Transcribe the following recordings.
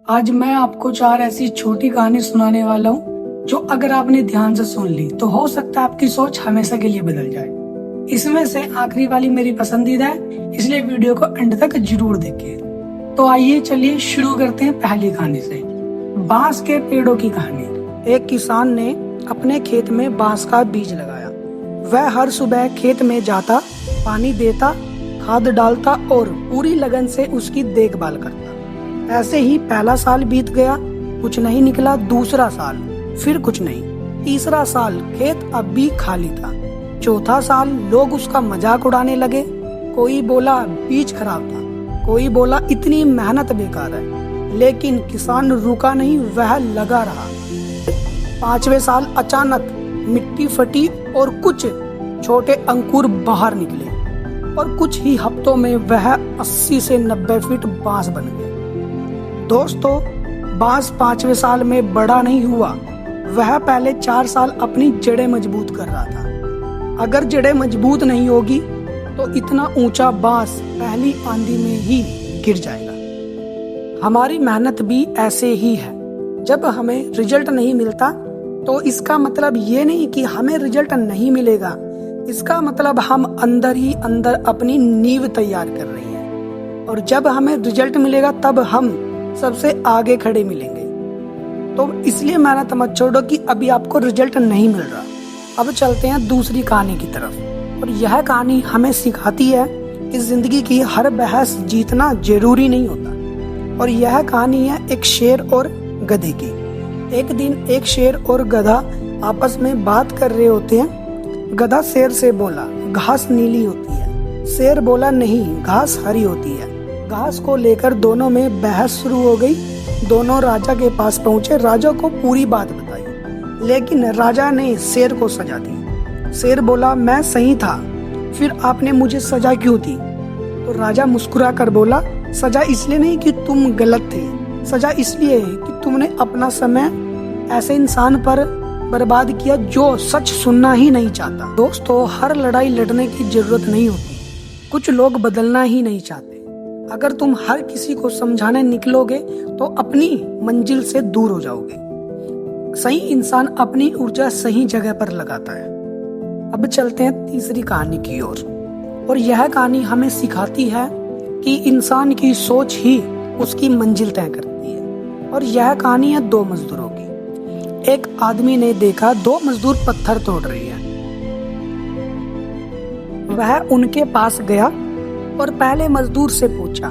आज मैं आपको चार ऐसी छोटी कहानी सुनाने वाला हूँ जो अगर आपने ध्यान से सुन ली तो हो सकता है आपकी सोच हमेशा के लिए बदल जाए। इसमें से आखिरी वाली मेरी पसंदीदा है, इसलिए वीडियो को एंड तक जरूर देखिए। तो आइए चलिए शुरू करते हैं पहली कहानी से। बांस के पेड़ों की कहानी। एक किसान ने अपने खेत में बांस का बीज लगाया। वह हर सुबह खेत में जाता, पानी देता, खाद डालता और पूरी लगन से उसकी देखभाल करता। ऐसे ही पहला साल बीत गया, कुछ नहीं निकला। दूसरा साल, फिर कुछ नहीं। तीसरा साल, खेत अब भी खाली था। चौथा साल, लोग उसका मजाक उड़ाने लगे। कोई बोला बीज खराब था, कोई बोला इतनी मेहनत बेकार है। लेकिन किसान रुका नहीं, वह लगा रहा। पांचवें साल अचानक मिट्टी फटी और कुछ छोटे अंकुर बाहर निकले और कुछ ही हफ्तों में वह 80 से 90 फीट बांस बन गया। दोस्तों, बांस पांचवें साल में बड़ा नहीं हुआ। वह पहले 4 साल अपनी जड़ें मजबूत कर रहा था। अगर जड़ें मजबूत नहीं होगी तो इतना ऊंचा बांस पहली आंधी में ही गिर जाएगा। हमारी मेहनत भी ऐसे ही है। जब हमें रिजल्ट नहीं मिलता तो इसका मतलब ये नहीं कि हमें रिजल्ट नहीं मिलेगा। इसका मतलब हम अंदर ही अंदर अपनी नींव तैयार कर रही हैं। और जब हमें रिजल्ट मिलेगा तब हम सबसे आगे खड़े मिलेंगे। तो इसलिए मेहनत मत छोड़ो कि अभी आपको रिजल्ट नहीं मिल रहा। अब चलते हैं दूसरी कहानी की तरफ। और यह कहानी हमें सिखाती है कि जिंदगी की हर बहस जीतना जरूरी नहीं होता। और यह कहानी है एक शेर और गधे की। एक दिन एक शेर और गधा आपस में बात कर रहे होते हैं। गधा शेर से बोला, घास नीली होती है। शेर बोला, नहीं, घास हरी होती है। घास को लेकर दोनों में बहस शुरू हो गई। दोनों राजा के पास पहुंचे, राजा को पूरी बात बताई। लेकिन राजा ने शेर को सजा दी। शेर बोला, मैं सही था, फिर आपने मुझे सजा क्यों दी? तो राजा मुस्कुरा कर बोला, सजा इसलिए नहीं कि तुम गलत थे, सजा इसलिए है कि तुमने अपना समय ऐसे इंसान पर बर्बाद किया जो सच सुनना ही नहीं चाहता। दोस्तों, हर लड़ाई लड़ने की जरूरत नहीं होती। कुछ लोग बदलना ही नहीं चाहते। अगर तुम हर किसी को समझाने निकलोगे तो अपनी मंजिल से दूर हो जाओगे। सही इंसान अपनी ऊर्जा सही जगह पर लगाता है। अब चलते हैं तीसरी कहानी की ओर। और यह कहानी हमें सिखाती है कि इंसान की सोच ही उसकी मंजिल तय करती है। और यह कहानी है 2 मजदूरों की। एक आदमी ने देखा 2 मजदूर पत्थर तोड़ रहे हैं। वह उनके पास गया और पहले मजदूर से पूछा,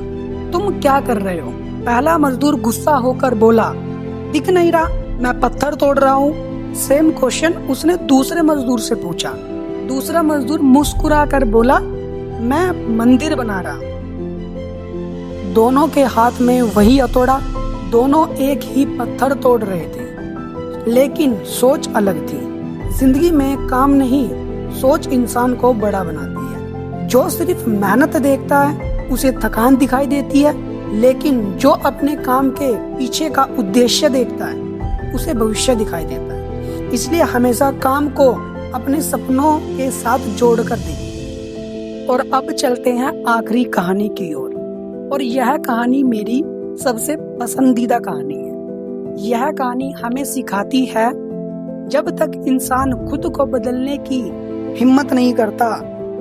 तुम क्या कर रहे हो? पहला मजदूर गुस्सा होकर बोला, दिख नहीं रहा, मैं पत्थर तोड़ रहा हूँ। सेम क्वेश्चन उसने दूसरे मजदूर से पूछा। दूसरा मजदूर मुस्कुरा कर बोला, मैं मंदिर बना रहा हूँ। दोनों के हाथ में वही हथौड़ा, दोनों एक ही पत्थर तोड़ रहे थे, लेकिन सोच अलग थी। जिंदगी में काम नहीं, सोच इंसान को बड़ा बनाती है। जो सिर्फ मेहनत देखता है उसे थकान दिखाई देती है, लेकिन जो अपने काम के पीछे का उद्देश्य देखता है उसे भविष्य दिखाई देता है। इसलिए हमेशा काम को अपने सपनों के साथ जोड़कर देखिए। और अब चलते हैं आखिरी कहानी की ओर। और यह कहानी मेरी सबसे पसंदीदा कहानी है। यह कहानी हमें सिखाती है जब तक इंसान खुद को बदलने की हिम्मत नहीं करता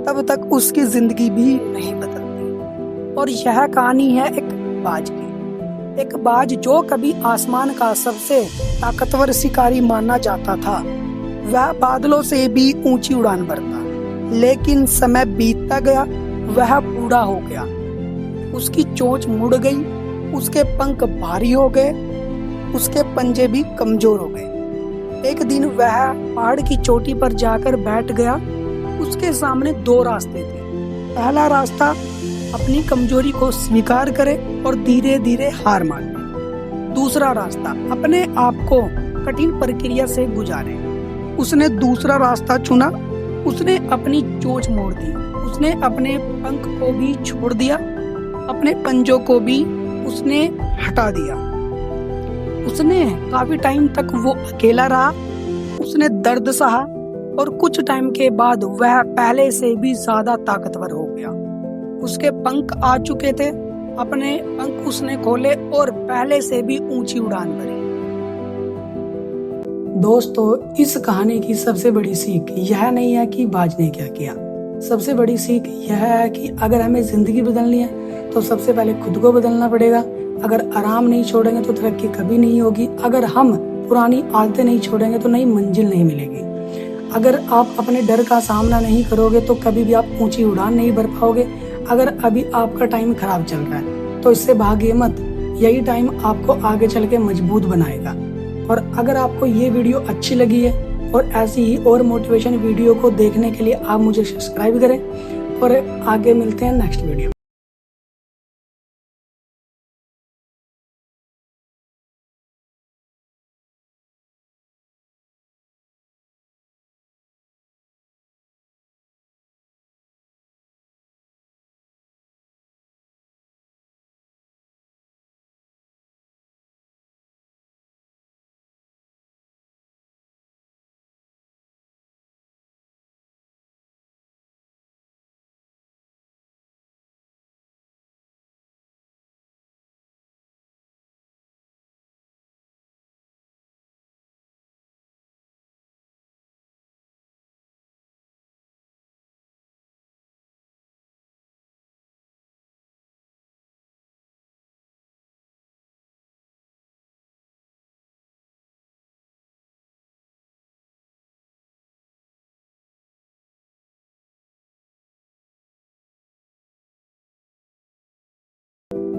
तब तक उसकी जिंदगी भी नहीं बदलती। और यह कहानी है एक बाज की। एक बाज जो कभी आसमान का सबसे ताकतवर शिकारी माना जाता था, वह बादलों से भी ऊंची उड़ान भरता। लेकिन समय बीतता गया, वह बूढ़ा हो गया। उसकी चोंच मुड़ गई, उसके पंख भारी हो गए, उसके पंजे भी कमजोर हो गए। एक दिन वह पहाड़ की चोटी पर जाकर बैठ गया। उसके सामने 2 रास्ते थे। पहला रास्ता अपनी कमजोरी को स्वीकार करे और धीरे धीरे हार मान ले। दूसरा रास्ता अपने आप को कठिन प्रक्रिया से गुजारे। उसने दूसरा रास्ता चुना। उसने अपनी चोंच मोड़ दी, उसने अपने पंख को भी छोड़ दिया, अपने पंजों को भी उसने हटा दिया। उसने काफी टाइम तक वो अकेला रहा। उसने दर्द सहा और कुछ टाइम के बाद वह पहले से भी ज्यादा ताकतवर हो गया। उसके पंख आ चुके थे, अपने पंख उसने खोले और पहले से भी ऊंची उड़ान भरी। दोस्तों, इस कहानी की सबसे बड़ी सीख यह नहीं है कि बाज ने क्या किया। सबसे बड़ी सीख यह है कि अगर हमें जिंदगी बदलनी है तो सबसे पहले खुद को बदलना पड़ेगा। अगर आराम नहीं छोड़ेंगे तो तरक्की कभी नहीं होगी। अगर हम पुरानी आदतें नहीं छोड़ेंगे तो नई मंजिल नहीं मिलेगी। अगर आप अपने डर का सामना नहीं करोगे तो कभी भी आप ऊंची उड़ान नहीं भर पाओगे। अगर अभी आपका टाइम खराब चल रहा है तो इससे भागिए मत, यही टाइम आपको आगे चल के मजबूत बनाएगा। और अगर आपको ये वीडियो अच्छी लगी है और ऐसी ही और मोटिवेशन वीडियो को देखने के लिए आप मुझे सब्सक्राइब करें और आगे मिलते हैं नेक्स्ट वीडियो।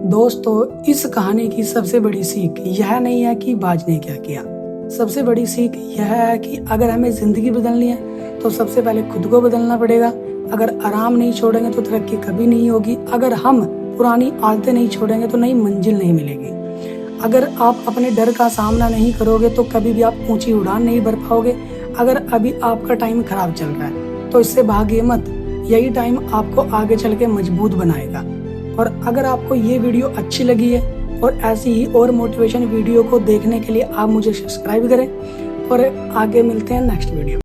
दोस्तों, इस कहानी की सबसे बड़ी सीख यह नहीं है कि बाज ने क्या किया। सबसे बड़ी सीख यह है कि अगर हमें जिंदगी बदलनी है तो सबसे पहले खुद को बदलना पड़ेगा। अगर आराम नहीं छोड़ेंगे तो तरक्की कभी नहीं होगी। अगर हम पुरानी आदतें नहीं छोड़ेंगे तो नई मंजिल नहीं मिलेगी। अगर आप अपने डर का सामना नहीं करोगे तो कभी भी आप ऊंची उड़ान नहीं भर पाओगे। अगर अभी आपका टाइम खराब चल रहा है तो इससे भागिए मत, यही टाइम आपको आगे चल के मजबूत बनाएगा। और अगर आपको ये वीडियो अच्छी लगी है और ऐसी ही और मोटिवेशन वीडियो को देखने के लिए आप मुझे सब्सक्राइब करें और आगे मिलते हैं नेक्स्ट वीडियो।